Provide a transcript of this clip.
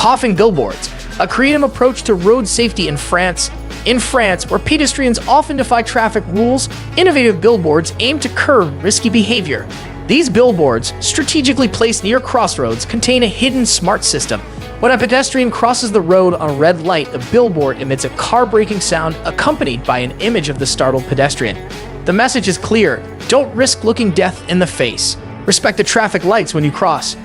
Coughing billboards, a creative approach to road safety in France. In France, where pedestrians often defy traffic rules, innovative billboards aim to curb risky behavior. These billboards, strategically placed near crossroads, contain a hidden smart system. When a pedestrian crosses the road on a red light, the billboard emits a car-braking sound accompanied by an image of the startled pedestrian. The message is clear: don't risk looking death in the face. Respect the traffic lights when you cross.